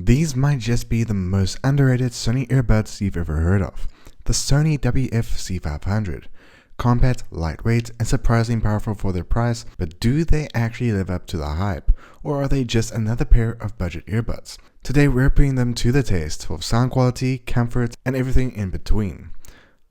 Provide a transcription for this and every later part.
These might just be the most underrated Sony earbuds you've ever heard of. The Sony WF-C500. Compact, lightweight, and surprisingly powerful for their price, but do they actually live up to the hype? Or are they just another pair of budget earbuds? Today we're putting them to the test for sound quality, comfort, and everything in between.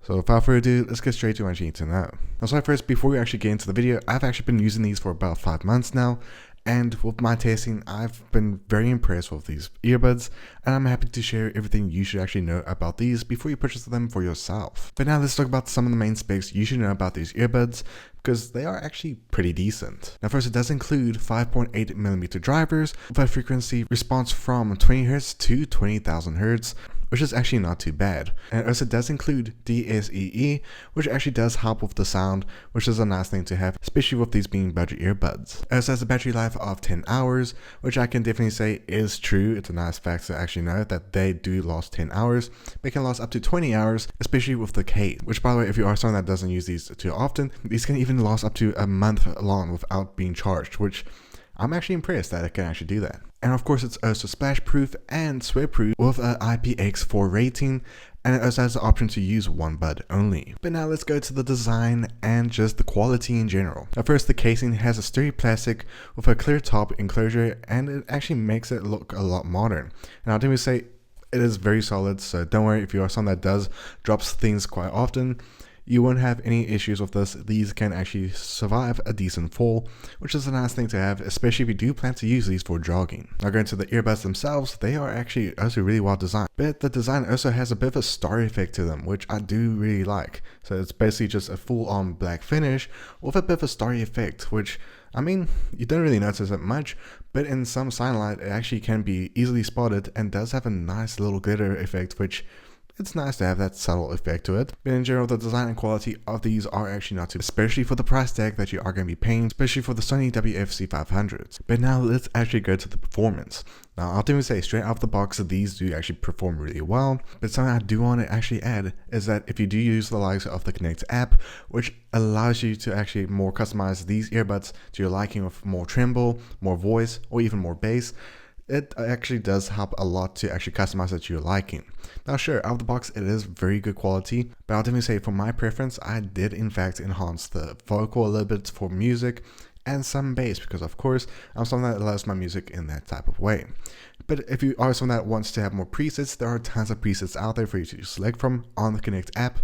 So without further ado, let's get straight to what you need to know. Now, so first, before we actually get into the video, I've actually been using these for about 5 months now, and with my testing, I've been very impressed with these earbuds, and I'm happy to share everything you should actually know about these before you purchase them for yourself. But now let's talk about some of the main specs you should know about these earbuds, because they are actually pretty decent. Now first, it does include 5.8mm drivers with a frequency response from 20Hz to 20,000 Hz, which is actually not too bad. And it also does include DSEE, which actually does help with the sound, which is a nice thing to have, especially with these being budget earbuds. It also has a battery life of 10 hours, which I can definitely say is true. It's a nice fact to actually know that they do last 10 hours. They can last up to 20 hours, especially with the case, which, by the way, if you are someone that doesn't use these too often, these can even last up to a month long without being charged, which I'm actually impressed that it can actually do that. And of course, it's also splash proof and sweat proof with an IPX4 rating, and it also has the option to use one bud only. But now let's go to the design and just the quality in general. Now first, the casing has a sturdy plastic with a clear top enclosure, and it actually makes it look a lot modern. And I'll definitely say it is very solid, so don't worry if you are someone that does drops things quite often. You won't have any issues with this. These can actually survive a decent fall, which is a nice thing to have, especially if you do plan to use these for jogging. Now going to the earbuds themselves, they are actually also really well designed, but the design also has a bit of a star effect to them, which I do really like. So it's basically just a full-on black finish with a bit of a starry effect, which, I mean, you don't really notice it much, but in some sunlight it actually can be easily spotted and does have a nice little glitter effect, which it's nice to have that subtle effect to it. But in general, the design and quality of these are actually not too, especially for the price tag that you are going to be paying, especially for the Sony WF-C500s. But now let's actually go to the performance. Now I'll definitely say straight out of the box that these do actually perform really well, but something I do want to actually add is that if you do use the likes of the Connect app, which allows you to actually more customize these earbuds to your liking with more tremble, more voice, or even more bass, it actually does help a lot to actually customize it to your liking. Now sure, out of the box it is very good quality, but I'll definitely say for my preference, I did in fact enhance the vocal a little bit for music and some bass, because of course I'm someone that loves my music in that type of way. But if you are someone that wants to have more presets, there are tons of presets out there for you to select from on the Connect app.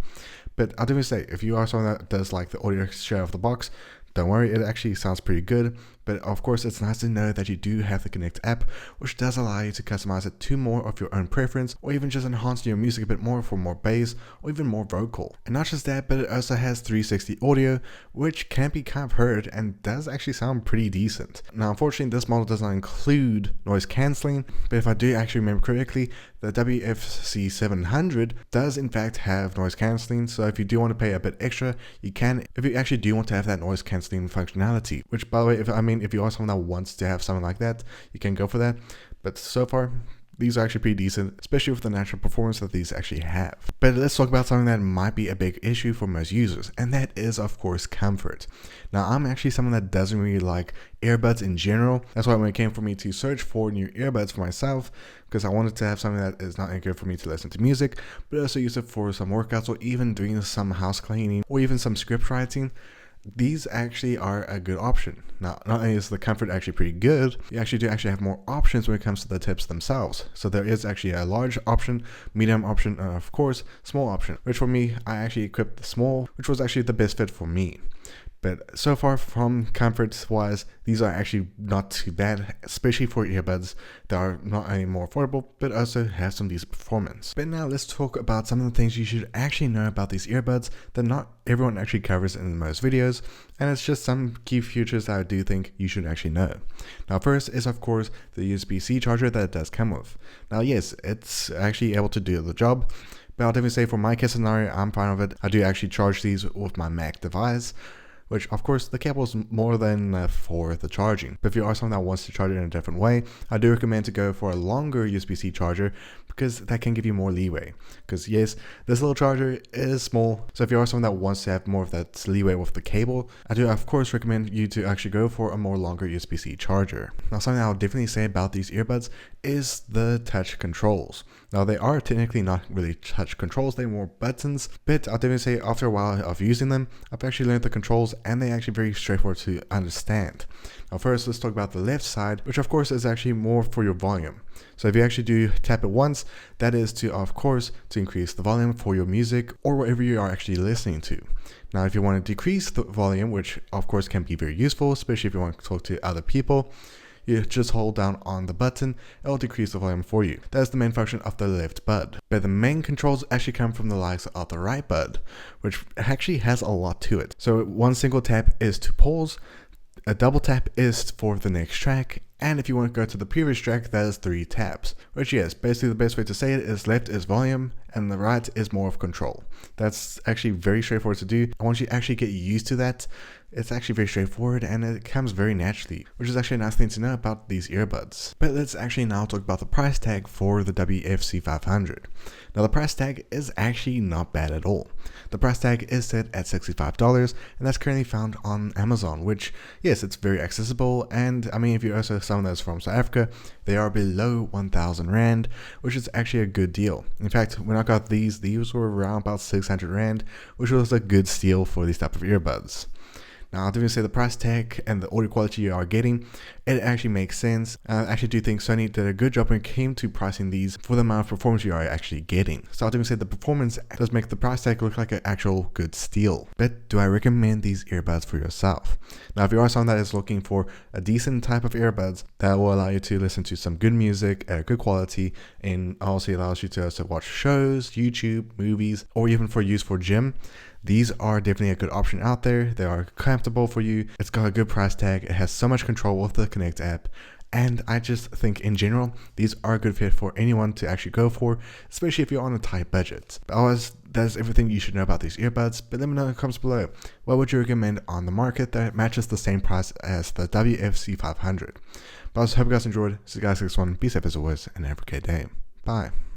But I'll definitely say if you are someone that does like the audio straight off the box, don't worry, it actually sounds pretty good. But of course, it's nice to know that you do have the Connect app, which does allow you to customize it to more of your own preference, or even just enhance your music a bit more for more bass or even more vocal. And not just that, but it also has 360 audio, which can be kind of heard and does actually sound pretty decent. Now, unfortunately, this model does not include noise cancelling, but if I do actually remember correctly, the WF-C500 does in fact have noise cancelling, so if you do want to pay a bit extra, you can, if you actually do want to have that noise cancelling functionality, which, by the way, if you are someone that wants to have something like that, you can go for that. But so far, these are actually pretty decent, especially with the natural performance that these actually have. But let's talk about something that might be a big issue for most users, and that is of course comfort. Now I'm actually someone that doesn't really like earbuds in general. That's why when it came for me to search for new earbuds for myself, because I wanted to have something that is not only good for me to listen to music, but also use it for some workouts or even doing some house cleaning or even some script writing, these actually are a good option. Now, not only is the comfort actually pretty good, you actually do have more options when it comes to the tips themselves. So there is actually a large option, medium option, and of course, small option, which for me, I actually equipped the small, which was actually the best fit for me. But so far from comfort wise, these are actually not too bad, especially for earbuds that are not only more affordable, but also have some decent performance. But now let's talk about some of the things you should actually know about these earbuds that not everyone actually covers in most videos, and it's just some key features that I do think you should actually know. Now first is of course the USB-C charger that it does come with. Now yes, it's actually able to do the job, but I'll definitely say for my case scenario, I'm fine with it. I do actually charge these with my Mac device, which of course the cable is more than enough for the charging. But if you are someone that wants to charge it in a different way, I do recommend to go for a longer USB-C charger, because that can give you more leeway. Because yes, this little charger is small, so if you are someone that wants to have more of that leeway with the cable, I do of course recommend you to actually go for a more longer USB-C charger. Now something I'll definitely say about these earbuds is the touch controls. Now they are technically not really touch controls, they're more buttons, but I'll definitely say after a while of using them, I've actually learned the controls and they're actually very straightforward to understand. Now first, let's talk about the left side, which of course is actually more for your volume. So if you actually do tap it once, that is to, of course, to increase the volume for your music or whatever you are actually listening to. Now if you want to decrease the volume, which of course can be very useful, especially if you want to talk to other people, you just hold down on the button, it will decrease the volume for you. That is the main function of the left bud. But the main controls actually come from the likes of the right bud, which actually has a lot to it. So one single tap is to pause, a double tap is for the next track, and if you want to go to the previous track, that is 3 taps. Which yes, basically the best way to say it is left is volume and the right is more of control. That's actually very straightforward to do. And once you actually get used to that, it's actually very straightforward and it comes very naturally, which is actually a nice thing to know about these earbuds. But let's actually now talk about the price tag for the WF-C500. Now the price tag is actually not bad at all. The price tag is set at $65 and that's currently found on Amazon, which yes, it's very accessible, and I mean if you're also someone that's from South Africa, they are below 1,000 Rand, which is actually a good deal. In fact, when I got these were around about 600 Rand, which was a good steal for these type of earbuds. Now, I'll definitely say the price tag and the audio quality you are getting, it actually makes sense. I actually do think Sony did a good job when it came to pricing these for the amount of performance you are actually getting. So I'll definitely say the performance does make the price tag look like an actual good steal. But do I recommend these earbuds for yourself? Now, if you are someone that is looking for a decent type of earbuds that will allow you to listen to some good music at a good quality, and also allows you to also watch shows, YouTube, movies, or even for use for gym, these are definitely a good option out there. They are comfortable for you. It's got a good price tag. It has so much control with the Connect app. And I just think in general, these are a good fit for anyone to actually go for, especially if you're on a tight budget. But otherwise, that's everything you should know about these earbuds. But let me know in the comments below. What would you recommend on the market that matches the same price as the WF-C500? But I hope you guys enjoyed. See you guys next one. Be safe as always and have a great day. Bye.